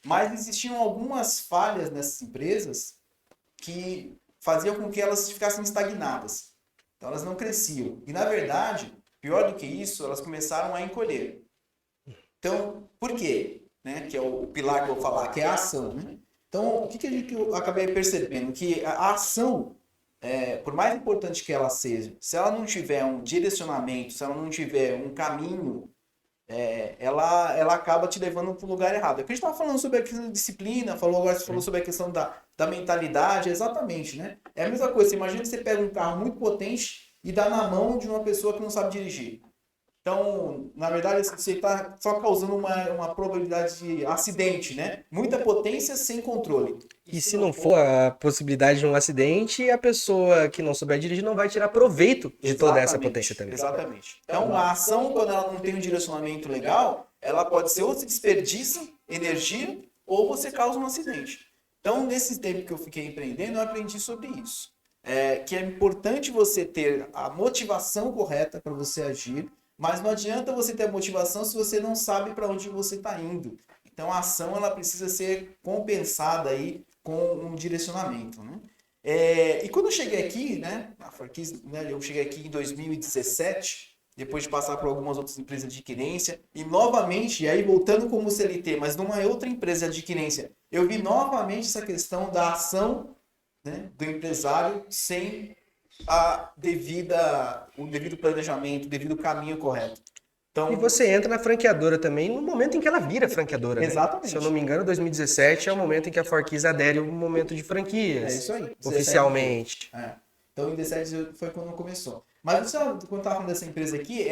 Mas existiam algumas falhas nessas empresas que faziam com que elas ficassem estagnadas. Então elas não cresciam. E na verdade, pior do que isso, elas começaram a encolher. Então, por quê? Né? Que é o pilar que eu vou falar, que é a ação. Né? Então, o que eu acabei percebendo? Que a ação, por mais importante que ela seja, se ela não tiver um direcionamento, se ela não tiver um caminho, ela acaba te levando para o lugar errado. Aqui a gente estava falando sobre a questão da disciplina, agora você falou sobre a questão da mentalidade, exatamente, né? É a mesma coisa, você imagina que você pega um carro muito potente e dá na mão de uma pessoa que não sabe dirigir. Então, na verdade, você está só causando uma probabilidade de acidente, né? Muita potência sem controle. E se não for a possibilidade de um acidente, a pessoa que não souber dirigir não vai tirar proveito de toda essa potência também. Exatamente. Então, a ação, quando ela não tem um direcionamento legal, ela pode ser ou se desperdiça energia ou você causa um acidente. Então, nesse tempo que eu fiquei empreendendo, eu aprendi sobre isso. Que é importante você ter a motivação correta para você agir, mas não adianta você ter a motivação se você não sabe para onde você está indo. Então a ação ela precisa ser compensada aí com um direcionamento, né? E quando eu cheguei aqui, né, a Farquis, né, eu cheguei aqui em 2017, depois de passar por algumas outras empresas de adquirência, e novamente, e aí voltando como CLT, mas numa outra empresa de adquirência, eu vi novamente essa questão da ação, né, do empresário sem o devido planejamento, o devido caminho correto. Então, e você entra na franqueadora também no momento em que ela vira franqueadora. Exatamente. Né? Se eu não me engano, 2017 é o momento em que a Farquis adere ao momento de franquias. É isso aí. Oficialmente. Então, em 2017 foi quando começou. Mas quando eu estava falando dessa empresa aqui,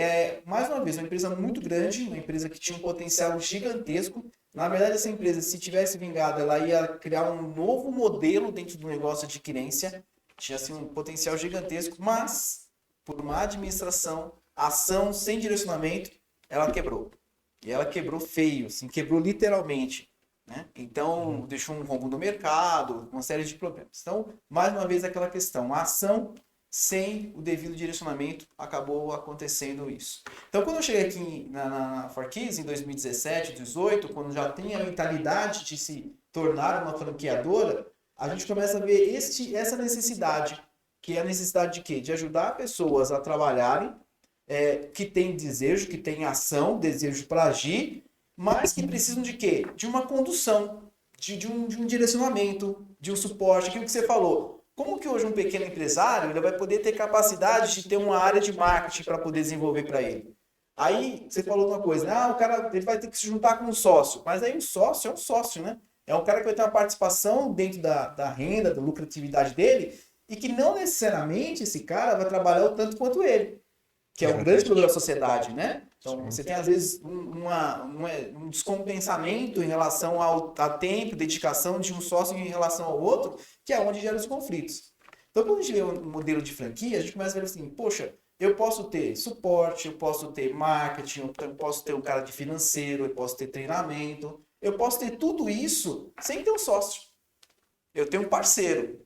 mais uma vez, uma empresa muito grande, uma empresa que tinha um potencial gigantesco. Na verdade, essa empresa, se tivesse vingado, ela ia criar um novo modelo dentro do negócio de adquirência. Tinha assim, um potencial gigantesco, mas por má administração, ação sem direcionamento, ela quebrou. E ela quebrou feio, assim, quebrou literalmente. Né? Então, deixou um rombo no mercado, uma série de problemas. Então, mais uma vez, aquela questão, a ação sem o devido direcionamento, acabou acontecendo isso. Então, quando eu cheguei aqui na Farquis, em 2017, 2018, quando já tem a mentalidade de se tornar uma franqueadora, a gente começa a ver essa necessidade, que é a necessidade de quê? De ajudar pessoas a trabalharem, que têm desejo, que têm ação, desejo para agir, mas que precisam de quê? De uma condução, de um direcionamento, de um suporte, aquilo que você falou. Como que hoje um pequeno empresário ele vai poder ter capacidade de ter uma área de marketing para poder desenvolver para ele? Aí você falou uma coisa, né? O cara ele vai ter que se juntar com um sócio, mas aí o sócio é um sócio, né? É um cara que vai ter uma participação dentro da renda, da lucratividade dele, e que não necessariamente esse cara vai trabalhar o tanto quanto ele, que é um grande problema da sociedade, né? Então, você tem, às vezes, um descompensamento em relação a tempo, dedicação de um sócio em relação ao outro, que é onde gera os conflitos. Então, quando a gente vê um modelo de franquia, a gente começa a ver assim, poxa, eu posso ter suporte, eu posso ter marketing, eu posso ter um cara de financeiro, eu posso ter treinamento, eu posso ter tudo isso sem ter um sócio. Eu tenho um parceiro.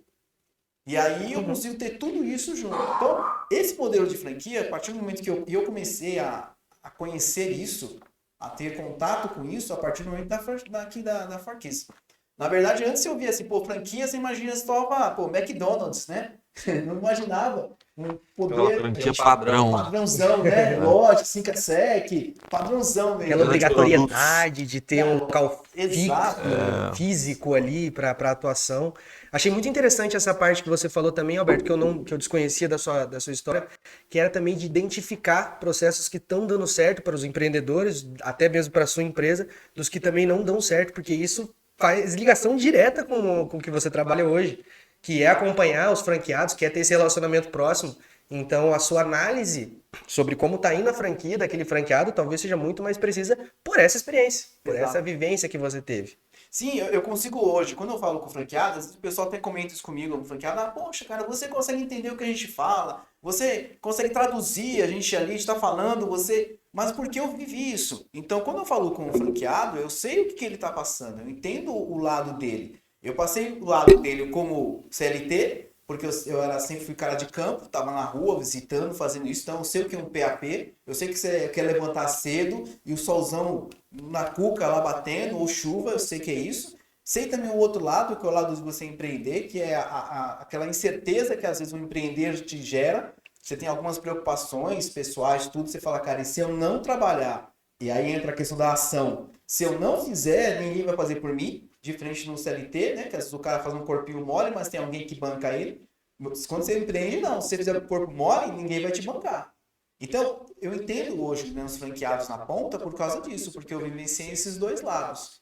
E aí eu consigo ter tudo isso junto. Então, esse modelo de franquia, a partir do momento que eu comecei a conhecer isso, a ter contato com isso, a partir do momento da Farquis. Na verdade, antes eu via assim, franquia, você imagina só, McDonald's, né? Não imaginava um poder... franquia padrão. Padrãozão, né? Loja, 5-sec, padrãozão mesmo. Aquela obrigatoriedade de ter um local Exato. físico ali para atuação. Achei muito interessante essa parte que você falou também, Alberto, que eu desconhecia da sua história, que era também de identificar processos que estão dando certo para os empreendedores, até mesmo para a sua empresa, dos que também não dão certo, porque isso faz ligação direta com o que você trabalha hoje, que é acompanhar os franqueados, que é ter esse relacionamento próximo. Então, a sua análise sobre como está indo a franquia daquele franqueado talvez seja muito mais precisa por essa experiência, por essa vivência que você teve. Sim, eu consigo hoje, quando eu falo com franqueadas, o pessoal até comenta isso comigo, um franqueado, poxa, cara, você consegue entender o que a gente fala, você consegue traduzir, a gente está falando, mas porque eu vivi isso. Então, quando eu falo com um franqueado, eu sei o que ele está passando, eu entendo o lado dele. Eu passei o lado dele como CLT, porque eu sempre fui cara de campo, estava na rua, visitando, fazendo isso, então eu sei o que é um PAP, eu sei que você quer levantar cedo e o solzão na cuca lá batendo, ou chuva, eu sei que é isso. Sei também o outro lado, que é o lado de você empreender, que é aquela incerteza que às vezes o empreender te gera. Você tem algumas preocupações pessoais, tudo, você fala, cara, e se eu não trabalhar? E aí entra a questão da ação. Se eu não fizer, ninguém vai fazer por mim, diferente no CLT, né? Que às vezes o cara faz um corpinho mole, mas tem alguém que banca ele. Quando você empreende, não. Se você fizer o corpo mole, ninguém vai te bancar. Então, eu entendo hoje né, os franqueados na ponta por causa disso, porque eu vivenciei esses dois lados.